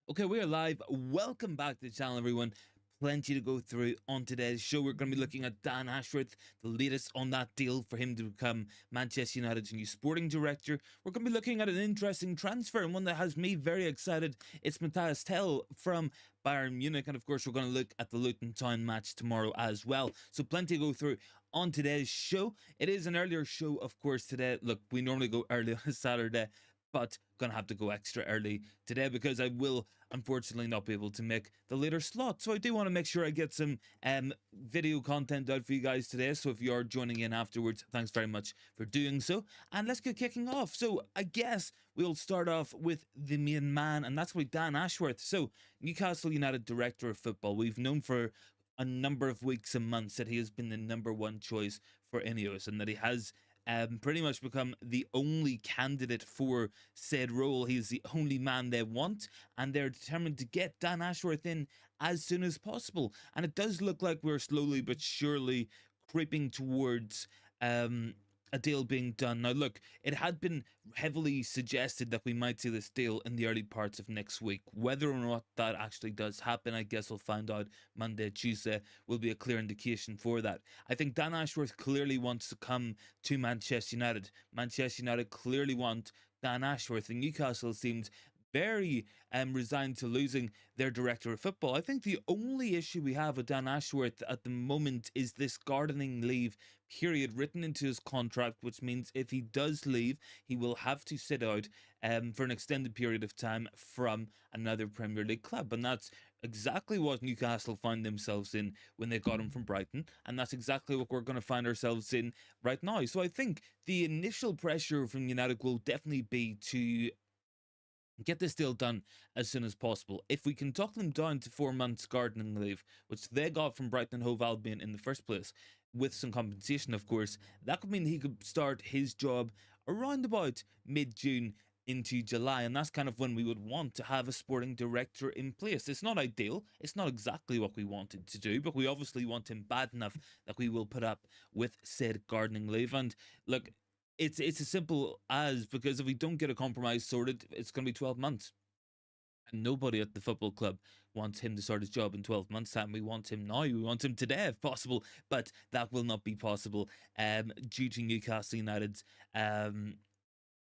Okay, we are live. Welcome back to the channel, everyone. Plenty to go through on today's show. We're going to be looking at Dan Ashworth, the latest on that deal for him to become Manchester United's new sporting director. We're going to be looking at an interesting transfer and one that has me very excited. It's Mathys from Bayern Munich. And of course, we're going to look at the Luton Town match tomorrow as well. So plenty to go through on today's show. It is an earlier show, of course, today. Look, we normally go early on a Saturday, but gonna have to go extra early today because I will unfortunately not be able to make the later slot. So I do want to make sure I get some video content out for you guys today. So if you are joining in afterwards, thanks very much for doing so. And let's get kicking off. So I guess we'll start off with the main man, and that's with Dan Ashworth. So Newcastle United director of football. We've known for a number of weeks and months that he has been the #1 choice for Ineos, and that he has pretty much become the only candidate for said role. He's the only man they want, and they're determined to get Dan Ashworth in as soon as possible. And it does look like we're slowly but surely creeping towards a deal being done. Now, look, it had been heavily suggested that we might see this deal in the early parts of next week. Whether or not that actually does happen, I guess we'll find out Monday, Tuesday will be a clear indication for that. I think Dan Ashworth clearly wants to come to Manchester United. Manchester United clearly want Dan Ashworth, and Newcastle seemed very resigned to losing their director of football. I think the only issue we have with Dan Ashworth at the moment is this gardening leave period written into his contract, which means if he does leave, he will have to sit out for an extended period of time from another Premier League club. And that's exactly what Newcastle found themselves in when they got him from Brighton. And that's exactly what we're going to find ourselves in right now. So I think the initial pressure from United will definitely be to get this deal done as soon as possible. If we can talk them down to 4 months gardening leave, which they got from Brighton and Hove Albion in the first place, with some compensation, of course, that could mean he could start his job around about mid-June into July, and that's kind of when we would want to have a sporting director in place. It's not ideal, it's not exactly what we wanted to do, but we obviously want him bad enough that we will put up with said gardening leave. And look, it's as simple as, because if we don't get a compromise sorted, it's going to be 12 months. And nobody at the football club wants him to start his job in 12 months' time. We want him now. We want him today if possible. But that will not be possible due to Newcastle United's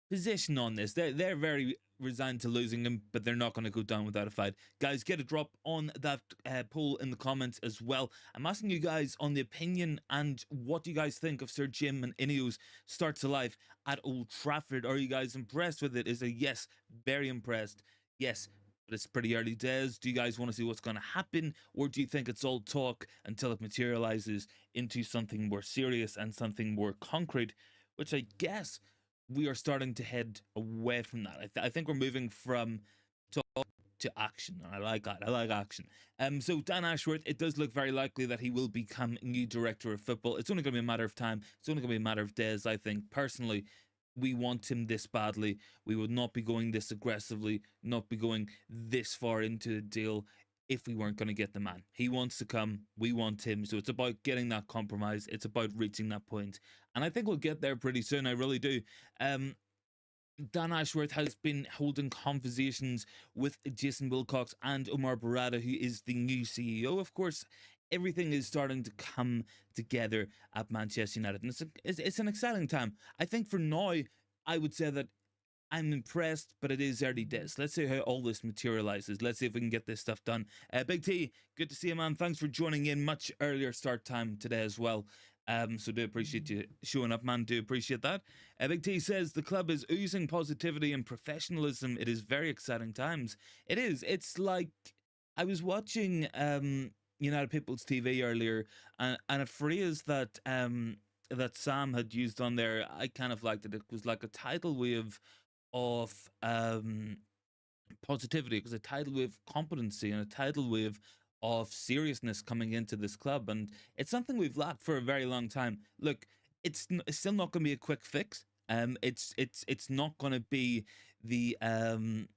position on this. They're very resigned to losing him, but they're not going to go down without a fight. Guys, get a drop on that poll in the comments as well. I'm asking you guys on the opinion and what you guys think of Sir Jim and Ineos starts alive at Old Trafford. Are you guys impressed with it? Is a yes, very impressed. Yes, but it's pretty early days. Do you guys want to see what's going to happen, or do you think it's all talk until it materializes into something more serious and something more concrete, which I guess we are starting to head away from that. I think we're moving from talk to action. I like that. I like action. So Dan Ashworth, it does look very likely that he will become new director of football. It's only going to be a matter of time. It's only going to be a matter of days, I think. Personally, we want him this badly. We would not be going this aggressively, not be going this far into the deal if we weren't going to get the man. He wants to come, we want him. So it's about getting that compromise. It's about reaching that point. And I think we'll get there pretty soon. I really do. Dan Ashworth has been holding conversations with Jason Wilcox and Omar Barada, who is the new CEO. Of course, everything is starting to come together at Manchester United, and it's an exciting time. I think for now, I would say that I'm impressed, but it is early days. Let's see how all this materializes. Let's see if we can get this stuff done. Big T, good to see you, man. Thanks for joining in. Much earlier start time today as well. So do appreciate you showing up, man. Do appreciate that. Big T says the club is oozing positivity and professionalism. It is very exciting times. It is. It's like I was watching United People's TV earlier, and a phrase that that Sam had used on there, I kind of liked it. It was like a tidal wave of positivity. It was a tidal wave of competency and a tidal wave of seriousness coming into this club, and it's something we've lacked for a very long time. Look, it's still not going to be a quick fix. It's not going to be the an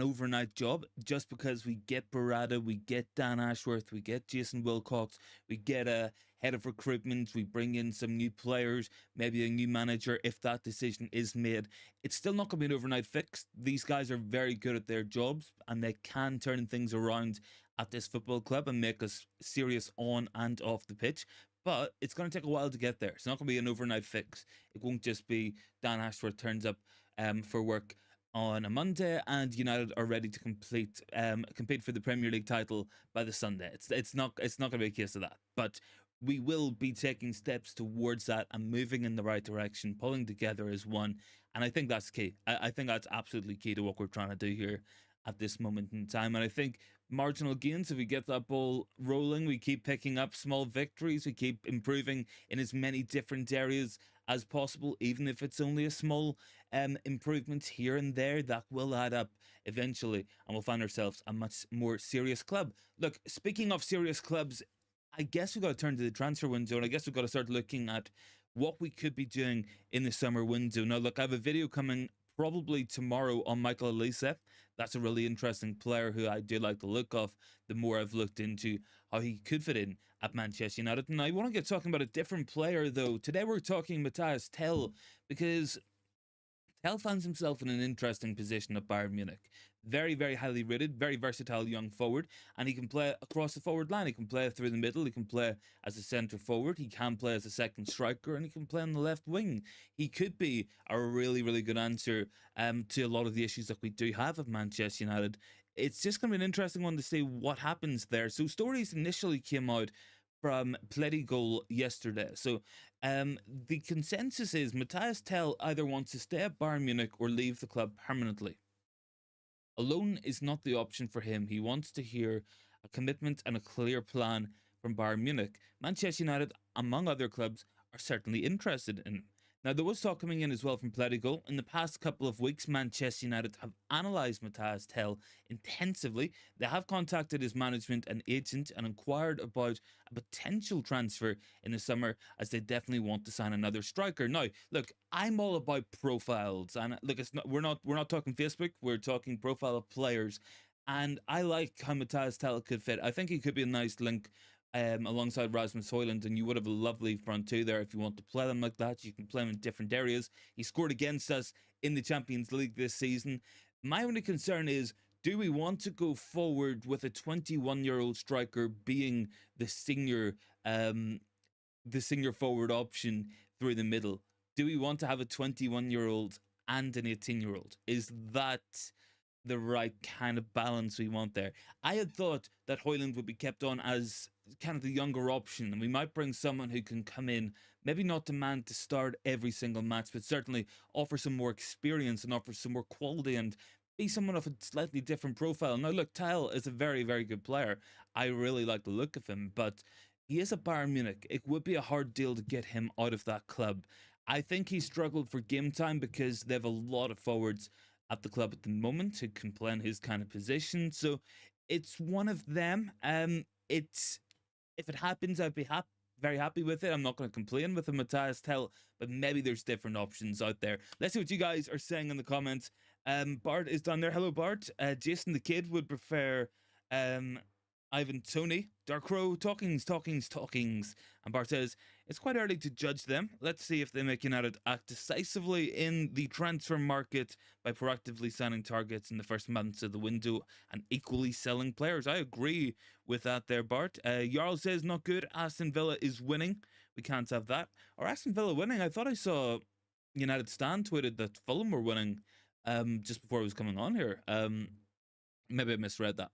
overnight job just because we get Barada, we get Dan Ashworth, we get Jason Wilcox, we get a head of recruitment, we bring in some new players, maybe a new manager. If that decision is made, it's still not going to be an overnight fix. These guys are very good at their jobs, and they can turn things around at this football club and make us serious on and off the pitch. But it's going to take a while to get there. It's not going to be an overnight fix. It won't just be Dan Ashworth turns up for work on a Monday and United are ready to compete for the Premier League title by the Sunday. It's not going to be a case of that. But we will be taking steps towards that and moving in the right direction, pulling together as one. And I think that's key. I think that's absolutely key to what we're trying to do here at this moment in time. And I think marginal gains, if we get that ball rolling, we keep picking up small victories, we keep improving in as many different areas as possible, even if it's only a small improvement here and there, that will add up eventually, and we'll find ourselves a much more serious club. Look, speaking of serious clubs, I guess we've got to turn to the transfer window, and I guess we've got to start looking at what we could be doing in the summer window. Now, look, I have a video coming probably tomorrow on Michael Elise. That's a really interesting player who I do like the look of the more I've looked into how he could fit in at Manchester United. And I want to get talking about a different player, though. Today we're talking Mathys Tel, because Tel finds himself in an interesting position at Bayern Munich. Very, very highly rated, very versatile young forward, and he can play across the forward line. He can play through the middle, he can play as a centre forward, he can play as a second striker, and he can play on the left wing. He could be a really, really good answer to a lot of the issues that we do have at Manchester United. It's just going to be an interesting one to see what happens there. So stories initially came out from Goal yesterday. So the consensus is Mathys Tel either wants to stay at Bayern Munich or leave the club permanently. A loan is not the option for him. He wants to hear a commitment and a clear plan from Bayern Munich. Manchester United, among other clubs, are certainly interested in him. Now, there was talk coming in as well from Goal. In the past couple of weeks, Manchester United have analysed Mathys Tel intensively. They have contacted his management and agent and inquired about a potential transfer in the summer, as they definitely want to sign another striker. Now, look, I'm all about profiles, and look, we're not talking Facebook. We're talking profile of players, and I like how Mathys Tel could fit. I think he could be a nice link alongside Rasmus Højlund, and you would have a lovely front two there if you want to play them like that. You can play them in different areas. He scored against us in the Champions League this season. My only concern is, do we want to go forward with a 21-year-old striker being the senior forward option through the middle? Do we want to have a 21-year-old and an 18-year-old? Is that the right kind of balance we want there? I had thought that Højlund would be kept on as kind of the younger option, and we might bring someone who can come in, maybe not demand to start every single match, but certainly offer some more experience and offer some more quality and be someone of a slightly different profile. Now, look, Tel is a very, very good player. I really like the look of him, but he is at Bayern Munich. It would be a hard deal to get him out of that club. I think he struggled for game time because they have a lot of forwards at the club at the moment who can play in his kind of position. So it's one of them. If it happens, I'd be very happy with it. I'm not going to complain with a Mathys Tel, but maybe there's different options out there. Let's see what you guys are saying in the comments. Bart is down there. Hello, Bart. Jason the Kid would prefer Ivan Tony. Dark Crow, talkings. And Bart says, it's quite early to judge them. Let's see if they make United act decisively in the transfer market by proactively signing targets in the first months of the window and equally selling players. I agree with that there, Bart. Jarl says, not good. Aston Villa is winning. We can't have that. Or Aston Villa winning? I thought I saw United Stan tweeted that Fulham were winning just before I was coming on here. Maybe I misread that.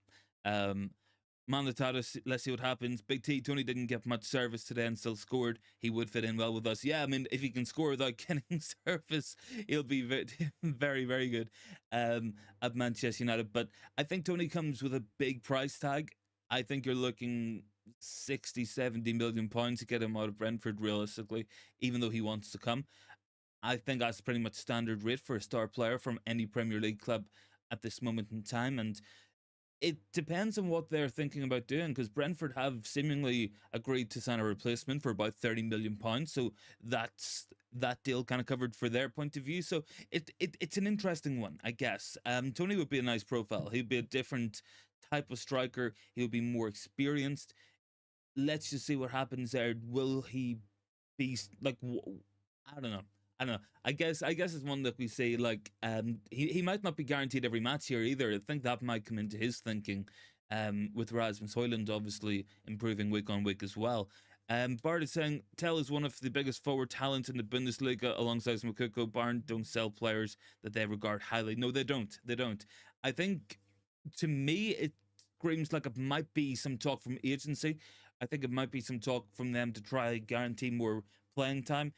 Man Utd, let's see what happens. Big T, Tony didn't get much service today and still scored. He would fit in well with us. Yeah, I mean, if he can score without getting service, he'll be very, very good at Manchester United. But I think Tony comes with a big price tag. I think you're looking 60, 70 million pounds to get him out of Brentford, realistically, even though he wants to come. I think that's pretty much standard rate for a star player from any Premier League club at this moment in time. And it depends on what they're thinking about doing, because Brentford have seemingly agreed to sign a replacement for about £30 million. So that's that deal kind of covered for their point of view. So it's an interesting one, I guess. Tony would be a nice profile. He'd be a different type of striker. He would be more experienced. let's just see what happens there. Will he be like? I don't know. I don't know. I guess it's one that we say like he might not be guaranteed every match here either. I think that might come into his thinking. With Rasmus Højlund obviously improving week on week as well. Bart is saying Tell is one of the biggest forward talents in the Bundesliga alongside Mukoko. Bayern don't sell players that they regard highly. No, they don't. They don't. I think to me it screams like it might be some talk from agency. I think it might be some talk from them to try guarantee more playing time.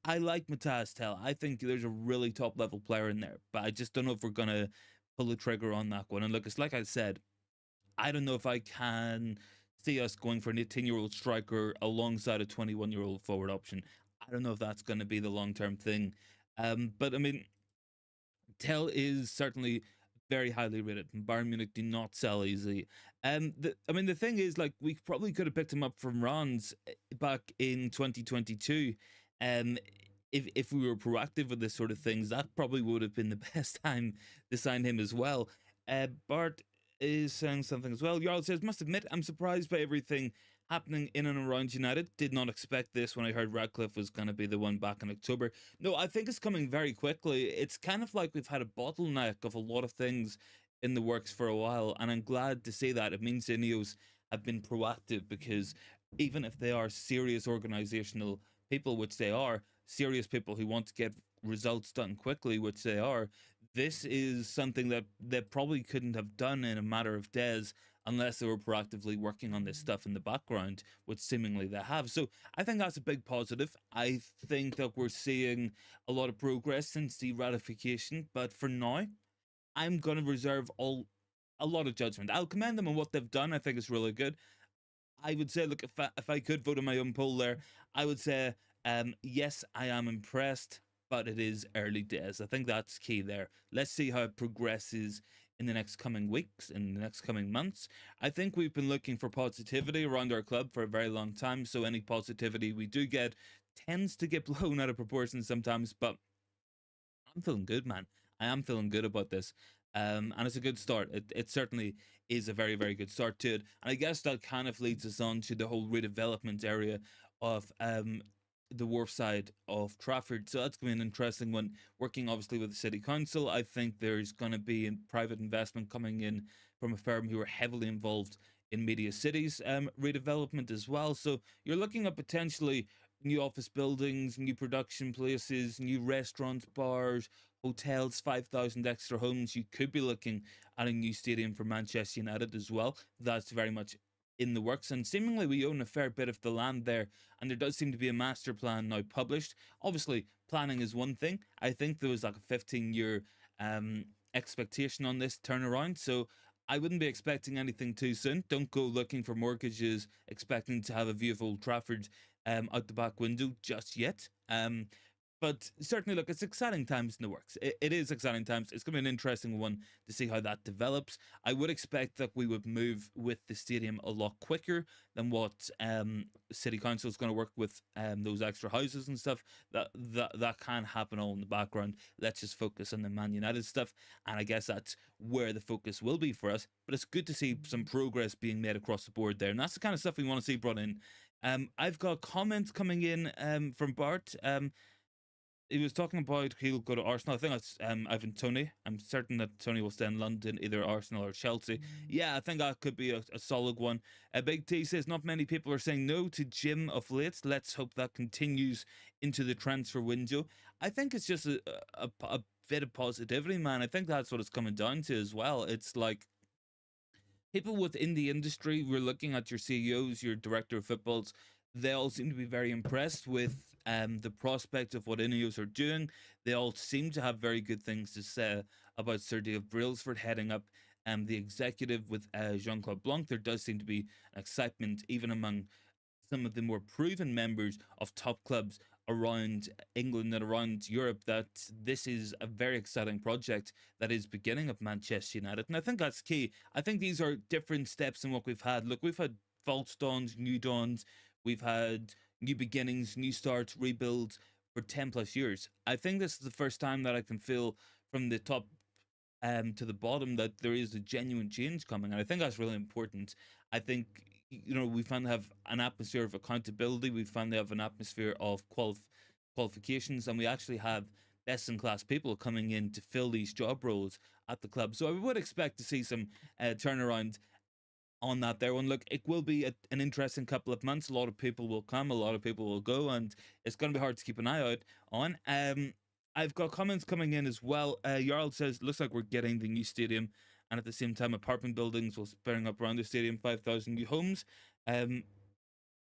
I like Mathys Tell. I think there's a really top level player in there, but I just don't know if we're gonna pull the trigger on that one. And look, it's like I said, I don't know if I can see us going for an 18-year-old striker alongside a 21-year-old forward option. I don't know if that's going to be the long term thing. But I mean, Tell is certainly very highly rated. Bayern Munich do not sell easy. I mean, the thing is, like, we probably could have picked him up from Rons back in 2022. Um, if we were proactive with this sort of things, that probably would have been the best time to sign him as well. Bart is saying something as well. Jarl says, must admit, I'm surprised by everything happening in and around United. Did not expect this when I heard Radcliffe was going to be the one back in October. No, I think it's coming very quickly. It's kind of like we've had a bottleneck of a lot of things in the works for a while, and I'm glad to see that. It means Ineos have been proactive because even if they are serious organizational people, which they are, serious people who want to get results done quickly, which they are, this is something that they probably couldn't have done in a matter of days unless they were proactively working on this stuff in the background, which seemingly they have. So I think that's a big positive. I think that we're seeing a lot of progress since the ratification, but for now, I'm going to reserve a lot of judgment. I'll commend them on what they've done. I think it's really good. I would say, look, if I could vote in my own poll there, I would say, yes, I am impressed, but it is early days. I think that's key there. Let's see how it progresses in the next coming weeks, in the next coming months. I think we've been looking for positivity around our club for a very long time, so any positivity we do get tends to get blown out of proportion sometimes, but I'm feeling good, man. I am feeling good about this. And it's a good start. It certainly is a very, very good start to it. And I guess that kind of leads us on to the whole redevelopment area of the wharf side of Trafford. So that's going to be an interesting one. Working obviously with the city council, I think there's going to be private investment coming in from a firm who are heavily involved in Media Cities redevelopment as well. So you're looking at potentially new office buildings, new production places, new restaurants, bars, hotels, 5,000 extra homes. You could be looking at a new stadium for Manchester United as well. That's very much in the works, and seemingly we own a fair bit of the land there, and there does seem to be a master plan now published. Obviously, planning is one thing. I think there was like a 15-year expectation on this turnaround, so I wouldn't be expecting anything too soon. Don't go looking for mortgages expecting to have a view of Old Trafford out the back window just yet. But certainly, look, it's exciting times in the works. It is exciting times. It's going to be an interesting one to see how that develops. I would expect that we would move with the stadium a lot quicker than what City Council is going to work with those extra houses and stuff. That can happen all in the background. Let's just focus on the Man United stuff. And I guess that's where the focus will be for us. But it's good to see some progress being made across the board there. And that's the kind of stuff we want to see brought in. I've got comments coming in from Bart. He was talking about he'll go to Arsenal. I think that's Ivan Tony. I'm certain that Tony will stay in London, either Arsenal or Chelsea. Yeah, I think that could be a solid one. Big T says not many people are saying no to Jim of late. Let's hope that continues into the transfer window. I think it's just a bit of positivity, man. I think that's what it's coming down to as well. It's like people within the industry, we're looking at your CEOs, your director of footballs, they all seem to be very impressed with the prospect of what Ineos are doing. They all seem to have very good things to say about Sir Dave Brailsford heading up the executive with Jean-Claude Blanc. There does seem to be excitement even among some of the more proven members of top clubs around England and around Europe that this is a very exciting project that is beginning of Manchester United. And I think that's key. I think these are different steps in what we've had. Look, we've had false dawns, new dawns, we've had new beginnings, new starts, rebuilds for 10 plus years. I think this is the first time that I can feel from the top to the bottom that there is a genuine change coming. And I think that's really important. I think we find they have an atmosphere of accountability. We find they have an atmosphere of qualifications, and we actually have best in class people coming in to fill these job roles at the club. So I would expect to see some turnaround on that there one. Look, it will be an interesting couple of months. A lot of people will come, a lot of people will go, and it's going to be hard to keep an eye out on. I've got comments coming in as well. Jarl says, looks like we're getting the new stadium, and at the same time, apartment buildings will spring up around the stadium, 5,000 new homes.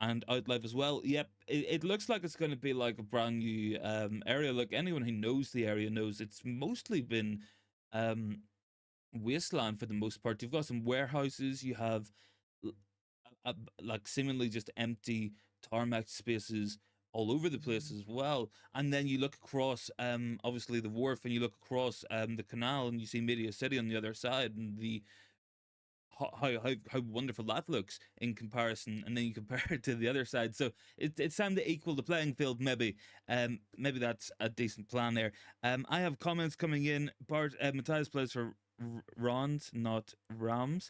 And outlive as well. Yep, it looks like it's going to be like a brand new area. Look, anyone who knows the area knows it's mostly been um, wasteland for the most part. You've got some warehouses. You have like seemingly just empty tarmac spaces all over the place as well. And then you look across, obviously the wharf, and you look across the canal, and you see Media City on the other side, and the how wonderful that looks in comparison, and then you compare it to the other side. So it's time to equal the playing field. Maybe that's a decent plan there. I have comments coming in. Bart, Matthias plays for Rons, not Rams.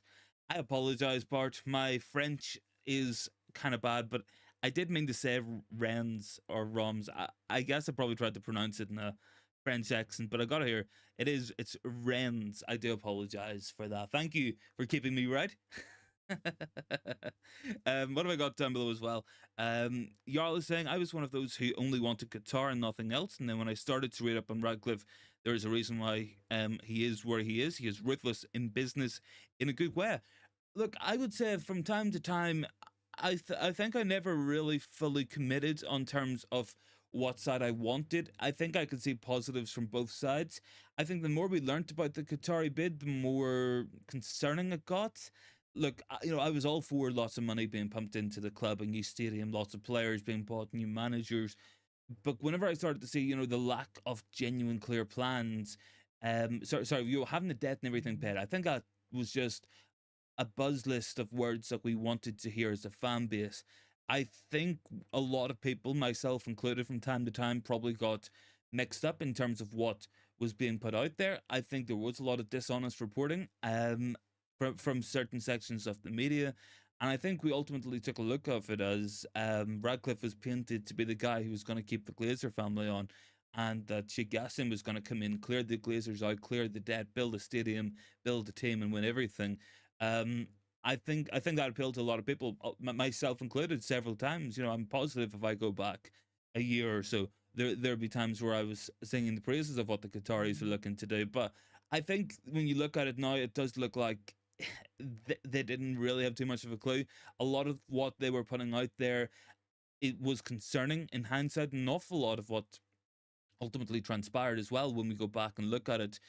I apologize, Bart. My French is kind of bad, but I did mean to say Rens or Roms. I guess I probably tried to pronounce it in a French accent, but I got to hear it's Rennes. I do apologize for that. Thank you for keeping me right. What have I got down below as well? Jarl is saying, I was one of those who only wanted Qatar and nothing else, and then when I started to read up on Radcliffe, there is a reason why he is where he is. He is ruthless in business in a good way. Look, I would say from time to time, I think I never really fully committed on terms of what side I wanted. I think I could see positives from both sides. I think the more we learnt about the Qatari bid, the more concerning it got. Look, I was all for lots of money being pumped into the club, a new stadium, lots of players being bought, new managers. But whenever I started to see, the lack of genuine, clear plans, sorry, having the debt and everything paid, I think that was just a buzz list of words that we wanted to hear as a fan base. I think a lot of people, myself included, from time to time, probably got mixed up in terms of what was being put out there. I think there was a lot of dishonest reporting from certain sections of the media. And I think we ultimately took a look of it as Radcliffe was painted to be the guy who was going to keep the Glazer family on, and that Sheikh Gassim was going to come in, clear the Glazers out, clear the debt, build a stadium, build a team, and win everything. I think that appealed to a lot of people, myself included, several times. I'm positive if I go back a year or so, there'll be times where I was singing the praises of what the Qataris are looking to do. But I think when you look at it now, it does look like they didn't really have too much of a clue. A lot of what they were putting out there, it was concerning in hindsight. An awful lot of what ultimately transpired as well, when we go back and look at it,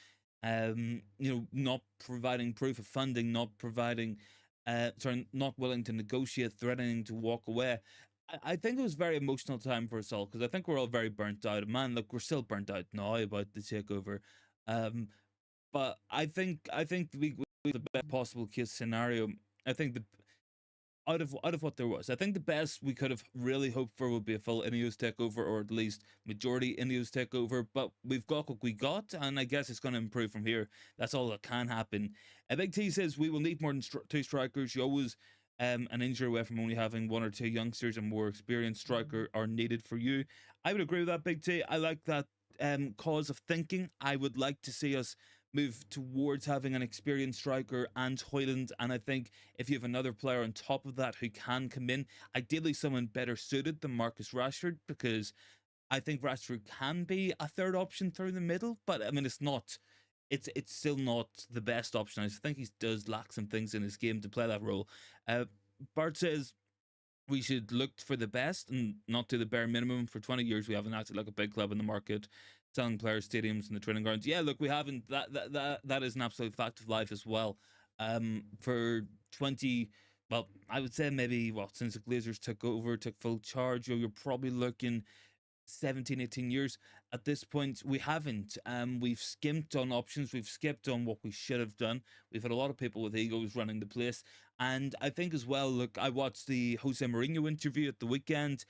not providing proof of funding, not providing, not willing to negotiate, threatening to walk away. I think it was a very emotional time for us all, because I think we're all very burnt out. Man, look, we're still burnt out now about the takeover. But I think we the best possible case scenario. I think the out of what there was, I think the best we could have really hoped for would be a full Ineos takeover, or at least majority Ineos takeover. But we've got what we got, and I guess it's going to improve from here. That's all that can happen. Big T says we will need more than two strikers. You always an injury away from only having one or two youngsters. A more experienced striker are needed for you. I would agree with that, Big T. I like that cause of thinking. I would like to see us move towards having an experienced striker and Hoyland, and I think if you have another player on top of that who can come in, ideally someone better suited than Marcus Rashford, because I think Rashford can be a third option through the middle, but I mean it's still not the best option. I think he does lack some things in his game to play that role. Bart says we should look for the best and not do the bare minimum. For 20 years we haven't acted like a big club in the market, selling players stadiums and the training grounds. Yeah, look, we haven't. That is an absolute fact of life as well. For 20, well, I would say maybe, well, since the Glazers took full charge, you're probably looking 17, 18 years at this point. We haven't. We've skimped on options. We've skipped on what we should have done. We've had a lot of people with egos running the place. And I think as well, look, I watched the Jose Mourinho interview at the weekend.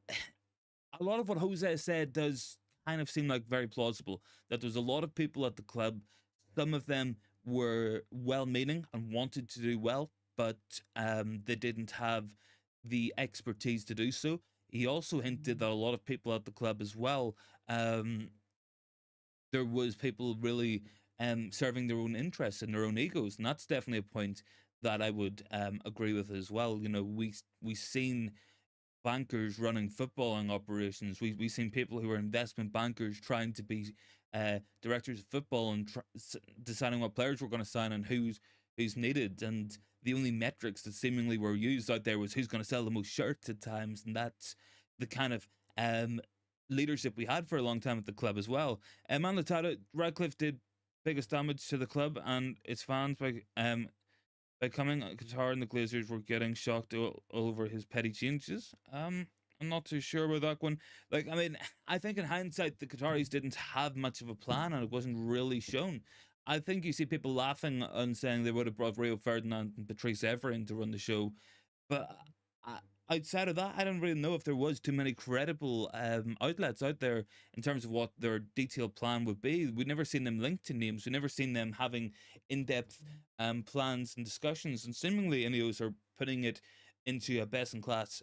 A lot of what Jose said does kind of seem like very plausible. That there's a lot of people at the club. Some of them were well-meaning and wanted to do well, but they didn't have the expertise to do so. He also hinted that a lot of people at the club as well, um, there was people really serving their own interests and their own egos, and that's definitely a point that I would agree with as well. You know, we seen bankers running footballing operations. We've seen people who are investment bankers trying to be directors of football and deciding what players we're going to sign and who's needed. And the only metrics that seemingly were used out there was who's going to sell the most shirts at times, and that's the kind of um, leadership we had for a long time at the club as well. Man Utd, Radcliffe did biggest damage to the club and its fans by coming, Qatar and the Glazers were getting shocked all over his petty changes. I'm not too sure about that one. Like, I mean, I think in hindsight, the Qataris didn't have much of a plan, and it wasn't really shown. I think you see people laughing and saying they would have brought Rio Ferdinand and Patrice Evra in to run the show, but uh, outside of that, I don't really know if there was too many credible outlets out there in terms of what their detailed plan would be. We've never seen them linked to names. We've never seen them having in-depth plans and discussions. And seemingly, Ineos are putting it into a best-in-class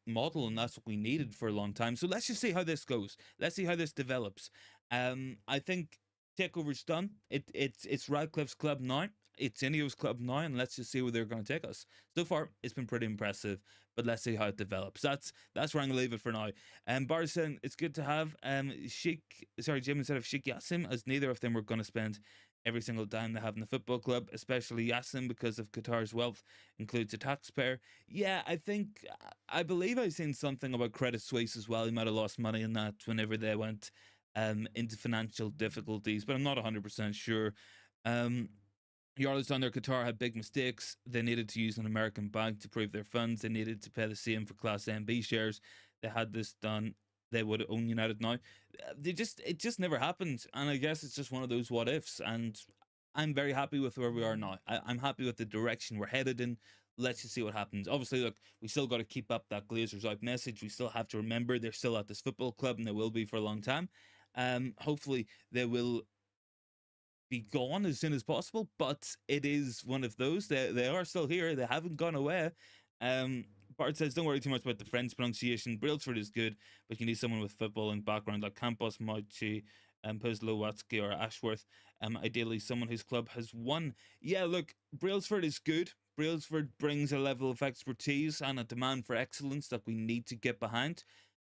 model, and that's what we needed for a long time. So let's just see how this goes. Let's see how this develops. I think takeover's done. It's Radcliffe's club now. It's Ineos' club now, and let's just see where they're going to take us. So far, it's been pretty impressive, but let's see how it develops. That's where I'm going to leave it for now. Bar saying it's good to have Jim instead of Sheikh Yassim, as neither of them were going to spend every single dime they have in the football club, especially Yassim because of Qatar's wealth includes a taxpayer. Yeah, I believe I've seen something about Credit Suisse as well. He might have lost money in that whenever they went into financial difficulties, but I'm not 100% sure. Yards down there, Qatar had big mistakes. They needed to use an American bank to prove their funds. They needed to pay the same for Class MB shares. They had this done. They would own United now. It just never happened. And I guess it's just one of those what ifs. And I'm very happy with where we are now. I'm happy with the direction we're headed in. Let's just see what happens. Obviously, look, we still got to keep up that Glazers out message. We still have to remember they're still at this football club and they will be for a long time. Hopefully, they will be gone as soon as possible, but it is one of those. They are still here. They haven't gone away. Bart says, don't worry too much about the French pronunciation. Brailsford is good, but you need someone with footballing background like Campos, Mauchi, Puzlowatsky, or Ashworth. Ideally, someone whose club has won. Yeah, look, Brailsford is good. Brailsford brings a level of expertise and a demand for excellence that we need to get behind.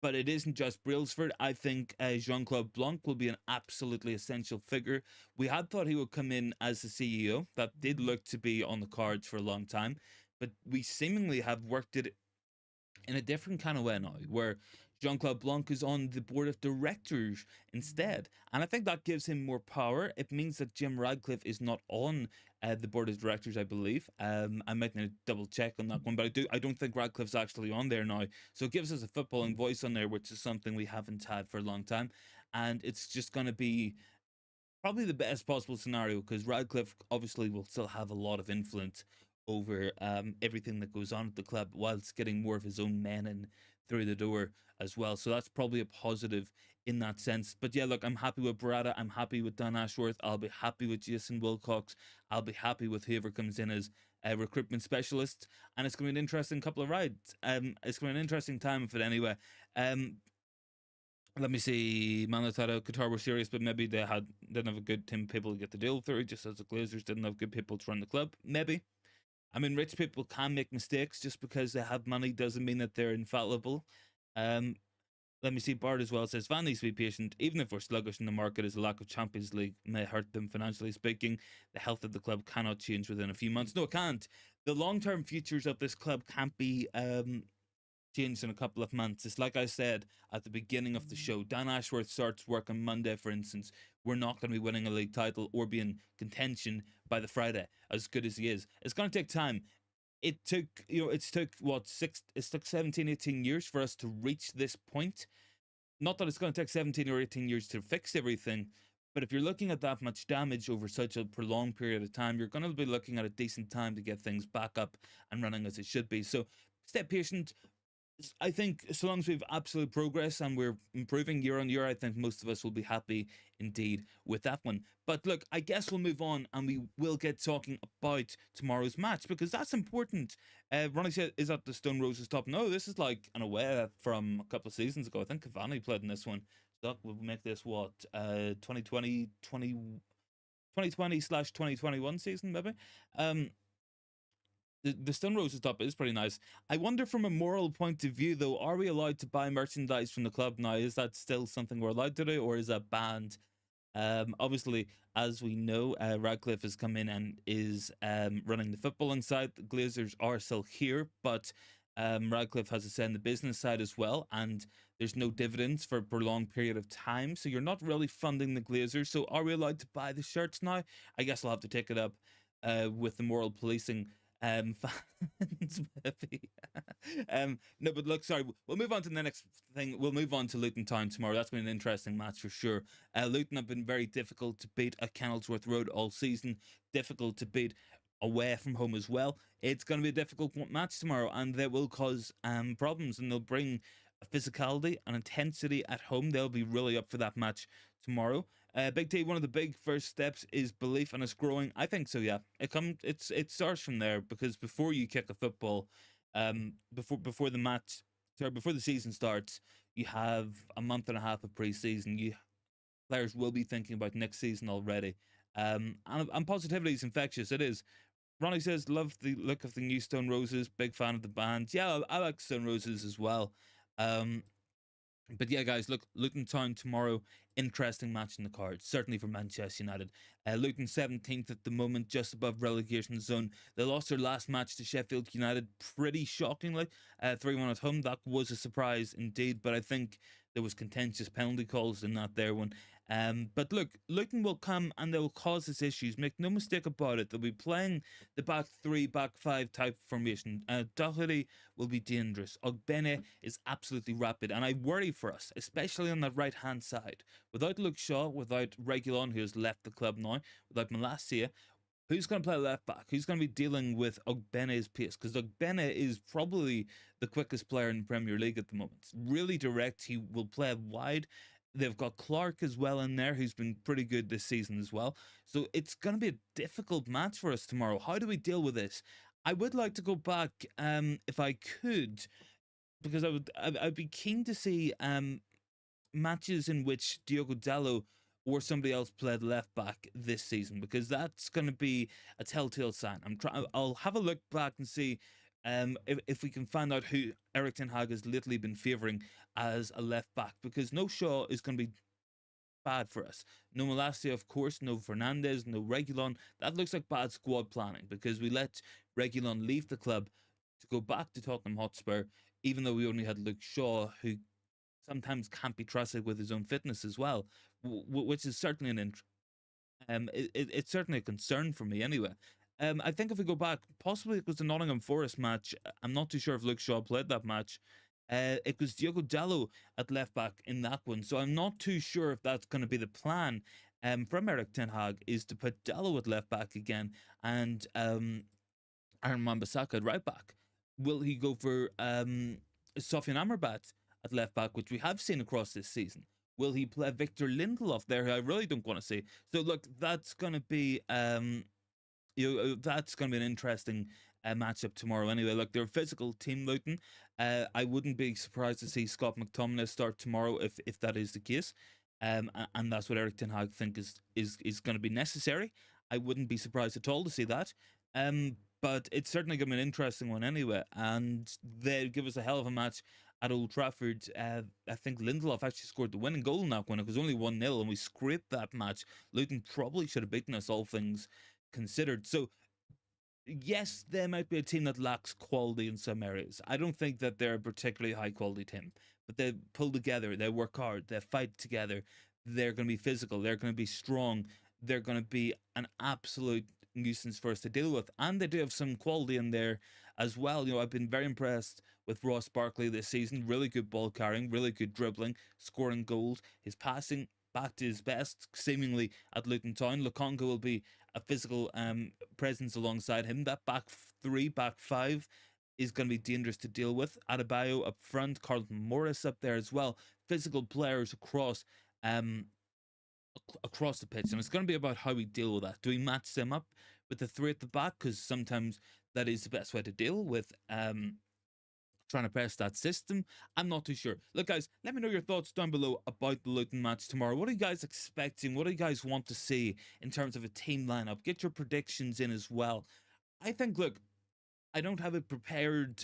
But it isn't just Brailsford. I think Jean-Claude Blanc will be an absolutely essential figure. We had thought he would come in as the CEO. That did look to be on the cards for a long time. But we seemingly have worked it in a different kind of way now, where Jean-Claude Blanc is on the board of directors instead. And I think that gives him more power. It means that Jim Radcliffe is not on the board of directors, I believe. I might need to double check on that one, but I don't think Radcliffe's actually on there now. So it gives us a footballing voice on there, which is something we haven't had for a long time. And it's just going to be probably the best possible scenario because Radcliffe obviously will still have a lot of influence over everything that goes on at the club whilst getting more of his own men in through the door as well. So that's probably a positive in that sense. But yeah, look, I'm happy with Barada. I'm happy with Dan Ashworth. I'll be happy with Jason Wilcox. I'll be happy with whoever comes in as a recruitment specialist. And it's going to be an interesting couple of rides. It's going to be an interesting time for it anyway. Let me see. Man Utd, Qatar were serious, but maybe they didn't have a good team of people to get the deal through, just as the Glazers didn't have good people to run the club. Maybe. I mean, rich people can make mistakes. Just because they have money doesn't mean that they're infallible. Let me see. Bart as well says, Van needs to be patient. Even if we're sluggish in the market, as a lack of Champions League may hurt them financially speaking, the health of the club cannot change within a few months. No, it can't. The long-term futures of this club can't be changed in a couple of months. It's like I said at the beginning of the show. Dan Ashworth starts work on Monday, for instance. We're not going to be winning a league title or be in contention by the Friday, as good as he is. It's going to take time. It took 17, 18 years for us to reach this point. Not that it's going to take 17 or 18 years to fix everything, but if you're looking at that much damage over such a prolonged period of time, you're going to be looking at a decent time to get things back up and running as it should be. So stay patient. I think so long as we have absolute progress and we're improving year on year, I think most of us will be happy indeed with that one. But look, I guess we'll move on and we will get talking about tomorrow's match because that's important. Ronnie said, is that the Stone Roses top? No, this is like an away from a couple of seasons ago. I think Cavani played in this one. So that will make this what, 2020 slash 2021 season, maybe? Um, the Stone Roses top is pretty nice. I wonder from a moral point of view, though, are we allowed to buy merchandise from the club now? Is that still something we're allowed to do, or is that banned? Obviously, as we know, Radcliffe has come in and is running the footballing side. The Glazers are still here, but Radcliffe has a say in the business side as well, and there's no dividends for a prolonged period of time, so you're not really funding the Glazers. So are we allowed to buy the shirts now? I guess I'll have to take it up with the moral policing fans, maybe. No, but look, sorry, we'll move on to the next thing. We'll move on to Luton Town tomorrow. That's been an interesting match for sure. Luton have been very difficult to beat at Kenilworth Road all season. Difficult to beat away from home as well. It's going to be a difficult match tomorrow, and they will cause problems, and they'll bring a physicality and intensity at home. They'll be really up for that match tomorrow. Big T, one of the big first steps is belief, and it's growing. I think so. Yeah, it starts from there because before you kick a football, before the match, sorry, before the season starts, you have a month and a half of pre-season. Players will be thinking about next season already. And positivity is infectious. It is. Ronnie says, love the look of the new Stone Roses. Big fan of the band. Yeah, I like Stone Roses as well. But yeah, guys, look, Luton Town tomorrow, interesting match in the cards, certainly for Manchester United. Luton 17th at the moment, just above relegation zone. They lost their last match to Sheffield United pretty shockingly, 3-1 at home. That was a surprise indeed, but I think there was contentious penalty calls in that there one. But look, Luton will come and they will cause us issues. Make no mistake about it. They'll be playing the back three, back five type formation. Doherty will be dangerous. Ogbene is absolutely rapid, and I worry for us, especially on that right hand side. Without Luke Shaw, without Reguilon, who has left the club now, without Malacia, who's going to play left back? Who's going to be dealing with Ogbene's pace? Because Ogbene is probably the quickest player in the Premier League at the moment. Really direct. He will play wide. They've got Clark as well in there, who's been pretty good this season as well. So it's going to be a difficult match for us tomorrow. How do we deal with this? I would like to go back, if I could, because I'd be keen to see matches in which Diogo Dallo or somebody else played left back this season, because that's going to be a telltale sign. I'll have a look back and see if we can find out who Eric Ten Hag has lately been favouring as a left back, because no Shaw is going to be bad for us. No Malacia, of course, no Fernandez, no Reguilon. That looks like bad squad planning because we let Reguilon leave the club to go back to Tottenham Hotspur, even though we only had Luke Shaw, who sometimes can't be trusted with his own fitness as well, which is certainly it's certainly a concern for me anyway. I think if we go back, possibly it was the Nottingham Forest match. I'm not too sure if Luke Shaw played that match. It was Diogo Dallo at left back in that one, so I'm not too sure if that's going to be the plan. From Eric Ten Hag is to put Dallo at left back again and Aaron Wan-Bissaka at right back. Will he go for Sofian Amrabat at left back, which we have seen across this season? Will he play Victor Lindelof there, who I really don't want to see? So look, that's going to be that's going to be an interesting matchup tomorrow. Anyway, look, they're a physical team, Luton. I wouldn't be surprised to see Scott McTominay start tomorrow if that is the case. And that's what Eric Ten Hag think is going to be necessary. I wouldn't be surprised at all to see that. But it's certainly going to be an interesting one anyway. And they'll give us a hell of a match at Old Trafford. I think Lindelof actually scored the winning goal in that one. It was only 1-0 and we scraped that match. Luton probably should have beaten us, all things considered. So yes, they might be a team that lacks quality in some areas. I don't think that they're a particularly high quality team, but they pull together, they work hard, they fight together, they're going to be physical, they're going to be strong, they're going to be an absolute nuisance for us to deal with, and they do have some quality in there as well. I've been very impressed with Ross Barkley this season. Really good ball carrying, really good dribbling, scoring goals, his passing back to his best seemingly at Luton Town. Lukonga will be a physical presence alongside him. That back three, back five is going to be dangerous to deal with. Adebayo up front, Carlton Morris up there as well. Physical players um, across the pitch, and it's going to be about how we deal with that. Do we match them up with the three at the back? Because sometimes that is the best way to deal with trying to press that system. I'm not too sure. Look, guys, let me know your thoughts down below about the Luton match tomorrow. What are you guys expecting? What do you guys want to see in terms of a team lineup? Get your predictions in as well. I think, look, I don't have it prepared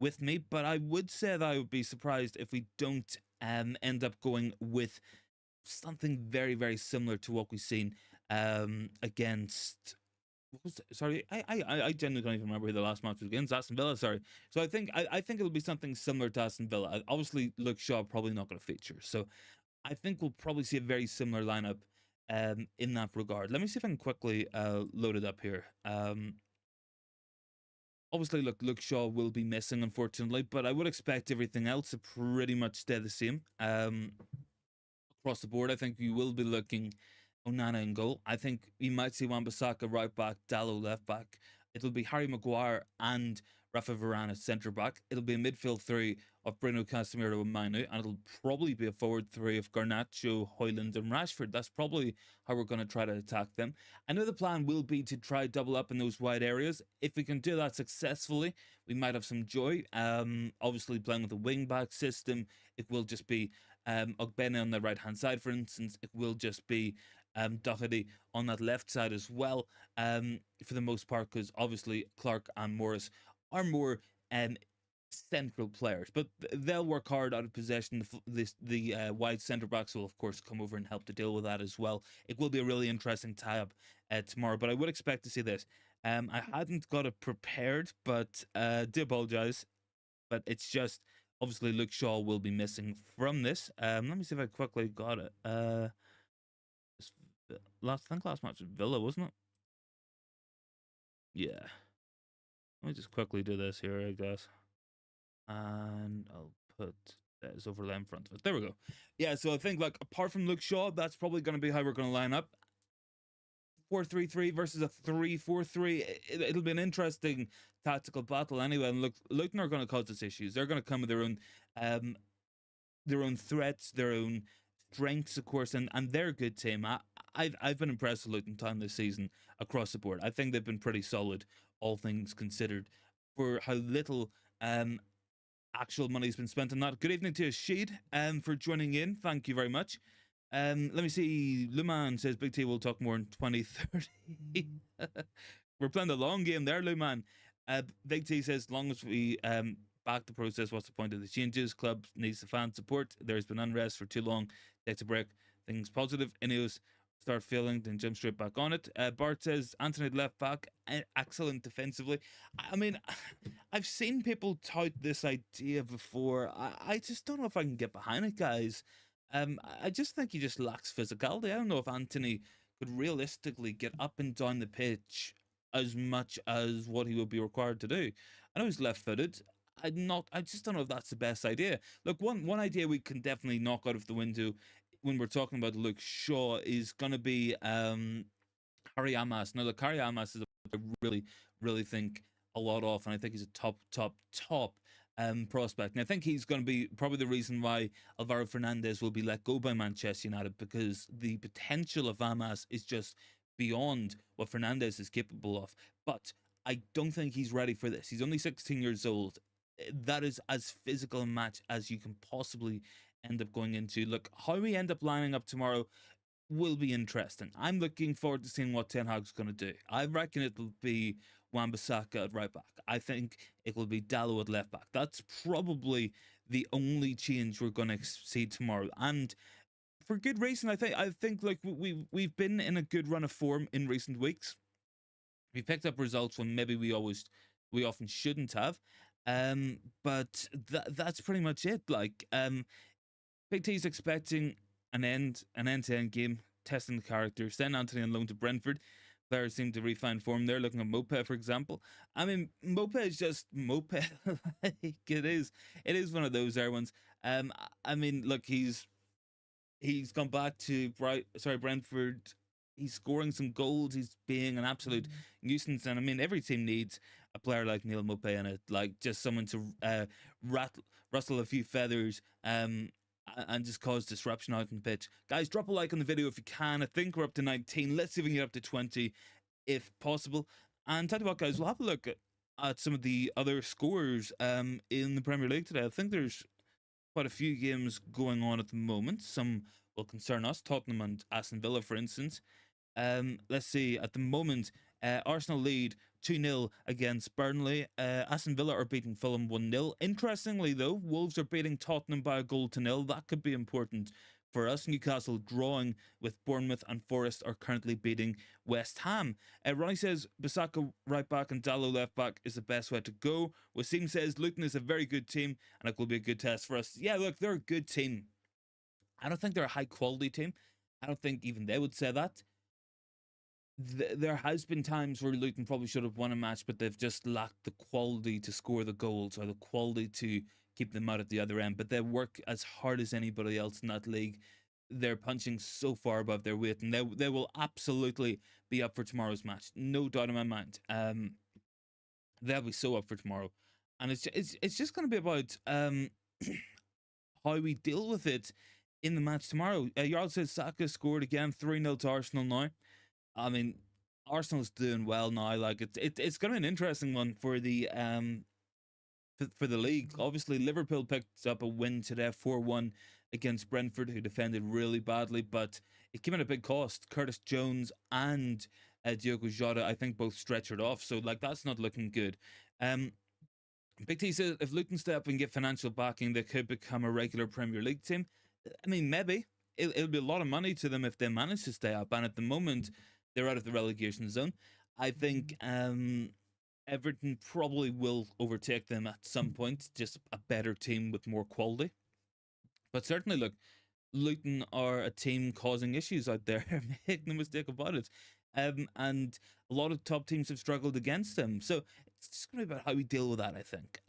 with me, but I would say that I would be surprised if we don't end up going with something very, very similar to what we've seen against. What was it? Sorry, I genuinely don't even remember who the last match was against. Aston Villa. Sorry. So I think it'll be something similar to Aston Villa. Obviously, Luke Shaw probably not going to feature. So I think we'll probably see a very similar lineup in that regard. Let me see if I can quickly load it up here. Obviously, look, Luke Shaw will be missing, unfortunately, but I would expect everything else to pretty much stay the same. Across the board, I think you will be looking Onana in goal. I think you might see Wan-Bissaka right back, Dalot left back. It'll be Harry Maguire and Rafa Varane at centre back. It'll be a midfield three of Bruno Casemiro and Manu, and it'll probably be a forward three of Garnacho, Højlund, and Rashford. That's probably how we're going to try to attack them. I know the plan will be to try double up in those wide areas. If we can do that successfully, we might have some joy. Obviously, playing with a wing back system, it will just be Ogbene on the right hand side, for instance. It will just be Doherty on that left side as well, for the most part, because obviously Clark and Morris are more central players, but they'll work hard out of possession. The wide centre backs will of course come over and help to deal with that as well. It will be a really interesting tie-up tomorrow, but I would expect to see this. I hadn't got it prepared, but do apologise, but it's just obviously Luke Shaw will be missing from this. Let me see if I quickly got it. I think last match was Villa, wasn't it? Yeah. Let me just quickly do this here, I guess. And I'll put this overlay in front of it. There we go. Yeah, so I think, like, apart from Luke Shaw, that's probably going to be how we're going to line up. 4-3-3 versus a 3-4-3. It'll be an interesting tactical battle anyway. And look, Luton are going to cause us issues. They're going to come with their own threats, their own strengths, of course, and they're a good team. I've been impressed with Luton Town this season across the board. I think they've been pretty solid, all things considered, for how little actual money's been spent on that. Good evening to Sheed for joining in. Thank you very much. Let me see. Luman says Big T will talk more in 2030. We're playing the long game there, Luman. Big T says, as long as we back the process, what's the point of the changes? Club needs the fan support. There's been unrest for too long. Takes a break. Things positive. Ineos start feeling, then jump straight back on it. Bart says Anthony left back, excellent defensively. I mean, I've seen people tout this idea before. I just don't know if I can get behind it, guys. I just think he just lacks physicality. I don't know if Anthony could realistically get up and down the pitch as much as what he would be required to do. I know he's left-footed. I just don't know if that's the best idea. Look, one idea we can definitely knock out of the window when we're talking about Luke Shaw is going to be Harry Amas. Now, look, Harry Amas is I really think a lot of, and I think he's a top prospect. And I think he's going to be probably the reason why Alvaro Fernandez will be let go by Manchester United, because the potential of Amas is just beyond what Fernandez is capable of. But I don't think he's ready for this. He's only 16 years old. That is as physical a match as you can possibly end up going into. Look, how we end up lining up tomorrow will be interesting. I'm looking forward to seeing what Ten Hag's going to do. I reckon it'll be Wan-Bissaka at right back. I think it will be Dalot at left back. That's probably the only change we're going to see tomorrow, and for good reason. I think like we've been in a good run of form in recent weeks. We picked up results when maybe we often shouldn't have. But that's pretty much it. Like, Big T's expecting an end-to-end game, testing the characters. Then Anthony on loan to Brentford. Players seem to refine form there. Looking at Mope, for example. I mean, Mope is just Mope. Like, it is one of those there ones. I mean, look, he's gone back to Brentford He's scoring some goals. He's being an absolute nuisance. And I mean, every team needs a player like Neil Mopé in it, like just someone to rustle a few feathers and just cause disruption out in the pitch. Guys, drop a like on the video if you can. I think we're up to 19. Let's see if we can get up to 20 if possible. And tell you what, guys, we'll have a look at some of the other scores in the Premier League today. I think there's quite a few games going on at the moment. Some will concern us, Tottenham and Aston Villa, for instance. Let's see, at the moment, Arsenal lead 2-0 against Burnley. Aston Villa are beating Fulham 1-0. Interestingly, though, Wolves are beating Tottenham by a goal to nil. That could be important for us. Newcastle drawing with Bournemouth, and Forest are currently beating West Ham. Ronnie says Bissaka right back and Dallo left back is the best way to go. Wasim says Luton is a very good team and it will be a good test for us. Yeah, look, they're a good team. I don't think they're a high quality team. I don't think even they would say that. There has been times where Luton probably should have won a match, but they've just lacked the quality to score the goals or the quality to keep them out at the other end. But they work as hard as anybody else in that league. They're punching so far above their weight, and they will absolutely be up for tomorrow's match. No doubt in my mind. They'll be so up for tomorrow, and it's just going to be about how we deal with it in the match tomorrow. Jarl says Saka scored again, 3-0 to Arsenal now. I mean, Arsenal's doing well now. Like it's going to be an interesting one for the league. Obviously, Liverpool picked up a win today, 4-1 against Brentford, who defended really badly, but it came at a big cost. Curtis Jones and Diogo Jota, I think, both stretchered off, so like that's not looking good. Big T says if Luton step up and get financial backing, they could become a regular Premier League team. I mean, maybe it'll be a lot of money to them if they manage to stay up, and at the moment they're out of the relegation zone. I think Everton probably will overtake them at some point, just a better team with more quality. But certainly, look, Luton are a team causing issues out there. Make no mistake about it. And a lot of top teams have struggled against them. So it's just going to be about how we deal with that, I think.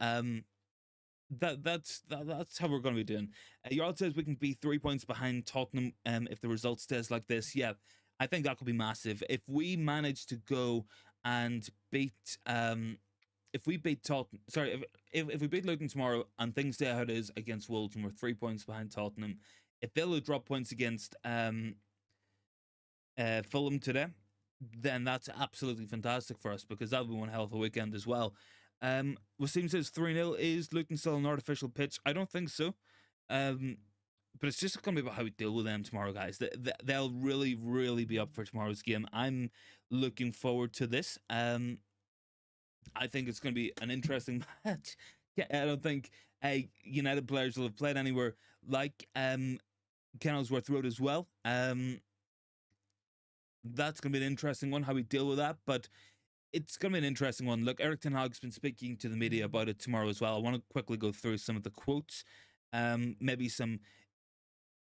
That's how we're going to be doing. Jarl says we can be 3 points behind Tottenham if the result stays like this. Yeah, I think that could be massive. If we manage to go and beat if we beat Tottenham, sorry, if we beat Luton tomorrow and things stay how it is against Wolves and we're 3 points behind Tottenham, if Villa drop points against Fulham today, then that's absolutely fantastic for us because that'll be one hell of a weekend as well. Wasim says 3-0. Is Luton still an artificial pitch? I don't think so. But it's just going to be about how we deal with them tomorrow, guys. They'll really, really be up for tomorrow's game. I'm looking forward to this. I think it's going to be an interesting match. I don't think United players will have played anywhere like Kenilworth Road as well. That's going to be an interesting one, how we deal with that. But it's going to be an interesting one. Look, Erik ten Hag's been speaking to the media about it tomorrow as well. I want to quickly go through some of the quotes, maybe some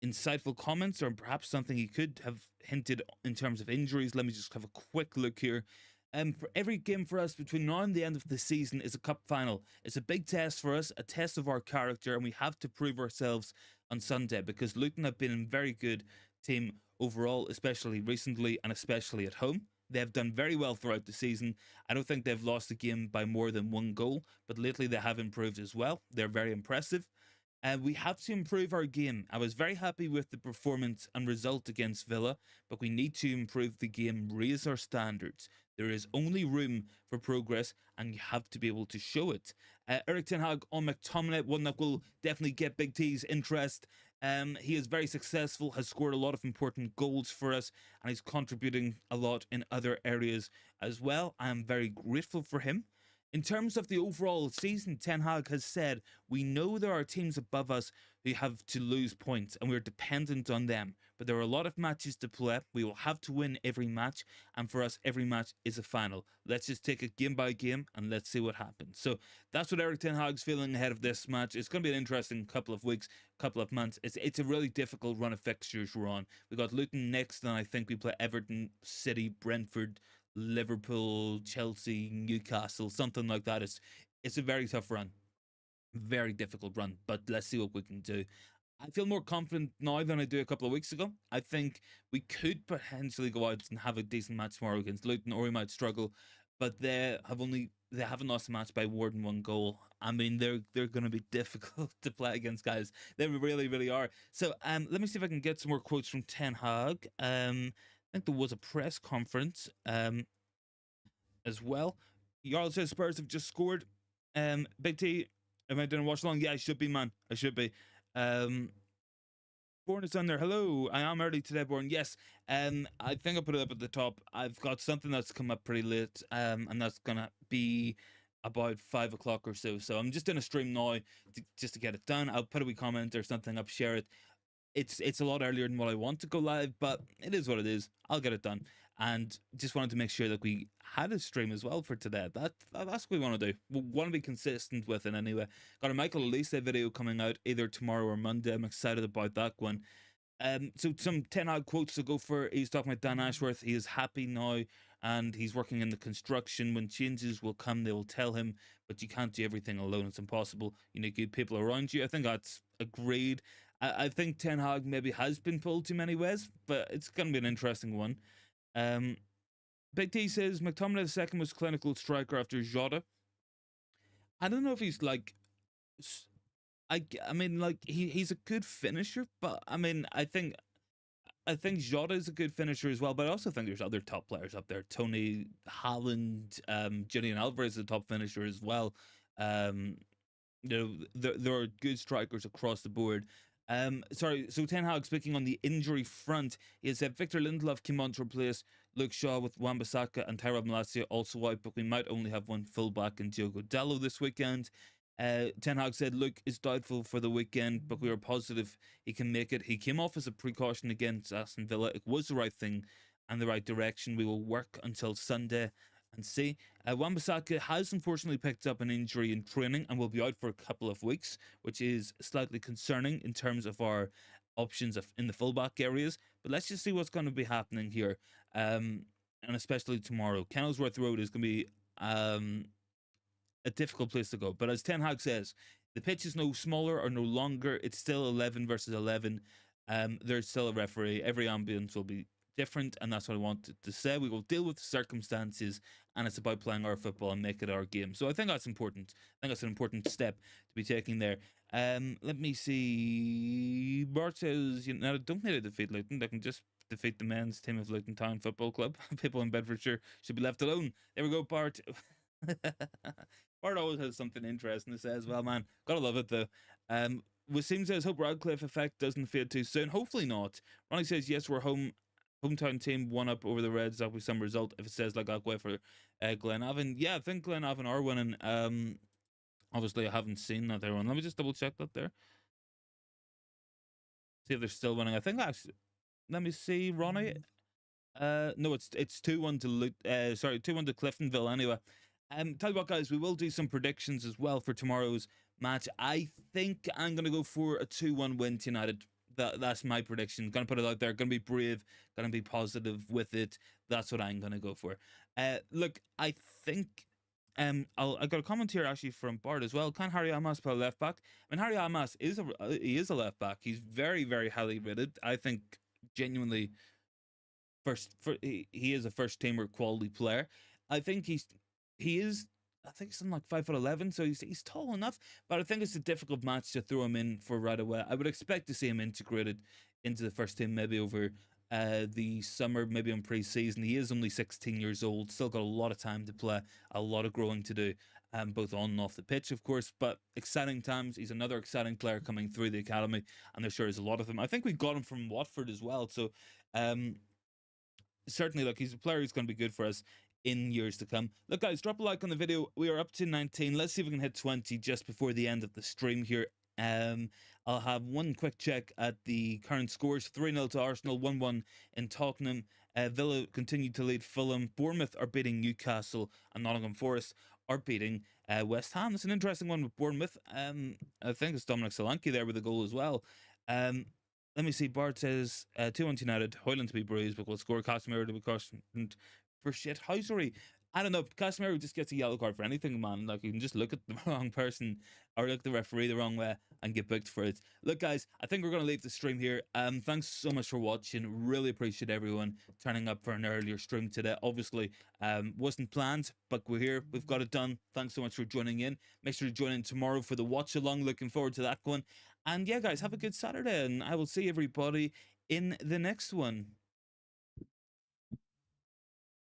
insightful comments, or perhaps something he could have hinted in terms of injuries. Let me just have a quick look here. For every game for us between now and the end of the season is a cup final. It's a big test for us, a test of our character, and we have to prove ourselves on Sunday because Luton have been a very good team overall, especially recently and especially at home. They've done very well throughout the season. I don't think they've lost a game by more than one goal, but lately they have improved as well. They're very impressive. We have to improve our game. I was very happy with the performance and result against Villa, but we need to improve the game, raise our standards. There is only room for progress, and you have to be able to show it. Erik ten Hag on McTominay, one that will definitely get Big T's interest. He is very successful, has scored a lot of important goals for us, and he's contributing a lot in other areas as well. I am very grateful for him. In terms of the overall season, Ten Hag has said, we know there are teams above us who have to lose points and we're dependent on them. But there are a lot of matches to play. We will have to win every match. And for us, every match is a final. Let's just take it game by game and let's see what happens. So that's what Erik ten Hag's feeling ahead of this match. It's going to be an interesting couple of weeks, couple of months. It's a really difficult run of fixtures we're on. We got Luton next, and I think we play Everton, City, Brentford, Liverpool, Chelsea, Newcastle, something like that. It's a very tough run, very difficult run, but let's see what we can do. I feel more confident now than I do a couple of weeks ago. I think we could potentially go out and have a decent match tomorrow against Luton, or we might struggle. But they haven't lost a match by more than one goal. I mean, they're going to be difficult to play against, guys. They really really are. So let me see if I can get some more quotes from Ten Hag. I think there was a press conference as well. Jarl says Spurs have just scored. Big T, am I doing a watch along? Yeah, I should be, man. I should be. Born is on there. Hello, I am early today, Born. Yes, I think I put it up at the top. I've got something that's come up pretty late, and that's gonna be about 5 o'clock or so. So I'm just doing a stream now just to get it done. I'll put a wee comment or something up, share it. It's a lot earlier than what I want to go live, but it is what it is. I'll get it done. And just wanted to make sure that we had a stream as well for today. That's what we want to do. We want to be consistent with it anyway. Got a Michael Elise video coming out either tomorrow or Monday. I'm excited about that one. So some 10 odd quotes to go for. He's talking about Dan Ashworth. He is happy now and he's working in the construction. When changes will come, they will tell him, but you can't do everything alone. It's impossible. You need good people around you. I think that's agreed. I think Ten Hag maybe has been pulled too many ways, but it's going to be an interesting one. Big T says McTominay II was clinical striker after Jota. I don't know if he's like, I mean, like he's a good finisher, but I mean, I think Jota is a good finisher as well. But I also think there's other top players up there. Tony Haaland, Julian Alvarez is a top finisher as well. You know, there are good strikers across the board. Sorry, so Ten Hag speaking on the injury front, he said Victor Lindelof came on to replace Luke Shaw with Wan-Bissaka and Tyrod Malacia also out, but we might only have one fullback in Diogo Dalot this weekend. Ten Hag said Luke is doubtful for the weekend, but we are positive he can make it. He came off as a precaution against Aston Villa. It was the right thing and the right direction. We will work until Sunday and see. Wan-Bissaka has unfortunately picked up an injury in training and will be out for a couple of weeks, which is slightly concerning in terms of our options in the fullback areas. But let's just see what's going to be happening here, and especially tomorrow. Kennelsworth Road is going to be a difficult place to go. But as Ten Hag says, the pitch is no smaller or no longer. It's still 11 versus 11. There's still a referee. Every ambience will be different, and that's what I wanted to say. We will deal with the circumstances, and it's about playing our football and make it our game. So I think that's important. I think that's an important step to be taking there. Let me see. Bart says, you know, don't need to defeat Luton. They can just defeat the men's team of Luton Town Football Club. People in Bedfordshire should be left alone. There we go, Bart. Bart always has something interesting to say as well, man. Gotta love it though. Wasim says, hope Radcliffe effect doesn't fade too soon. Hopefully not. Ronnie says, yes, we're hometown team, one up over the Reds. That'll be some result. If it says like I'll go for Glenavon. Yeah, I think Glenavon are winning. Obviously I haven't seen that they're winning. Let me just double check that there. See if they're still winning. I think actually, let me see, Ronnie. No, it's 2-1 to 2-1 to Cliftonville anyway. Tell you what, guys, we will do some predictions as well for tomorrow's match. I think I'm gonna go for a 2-1 win to United. That's my prediction. Gonna put it out there. Gonna be brave. Gonna be positive with it. That's what I'm gonna go for. Look, I think I got a comment here actually from Bart as well. Can Harry Amas play left back? I mean, Harry Amas is a left back. He's very very highly rated. I think genuinely he is a first teamer quality player. I think he is. I think he's something like 5'11", so he's tall enough. But I think it's a difficult match to throw him in for right away. I would expect to see him integrated into the first team maybe over the summer, maybe in pre-season. He is only 16 years old, still got a lot of time to play, a lot of growing to do, both on and off the pitch, of course. But exciting times. He's another exciting player coming through the academy, and there sure is a lot of them. I think we got him from Watford as well, so certainly, look, he's a player who's going to be good for us in years to come. Look, guys, drop a like on the video. We are up to 19. Let's see if we can hit 20 just before the end of the stream here. I'll have one quick check at the current scores. 3-0 to Arsenal, 1-1 in Tottenham. Villa continue to lead Fulham. Bournemouth are beating Newcastle, and Nottingham Forest are beating West Ham. It's an interesting one with Bournemouth. I think it's Dominic Solanke there with a goal as well. Let me see. Bart says 2-1 United. Hoyland to be bruised, but will score. Casemiro to be cautioned for shithousery. I don't know. Casemiro just gets a yellow card for anything, man. Like, you can just look at the wrong person or look at the referee the wrong way and get booked for it. Look, guys, I think we're going to leave the stream here. Thanks so much for watching. Really appreciate everyone turning up for an earlier stream today. Obviously, wasn't planned, but we're here. We've got it done. Thanks so much for joining in. Make sure to join in tomorrow for the watch along. Looking forward to that one. And yeah, guys, have a good Saturday, and I will see everybody in the next one.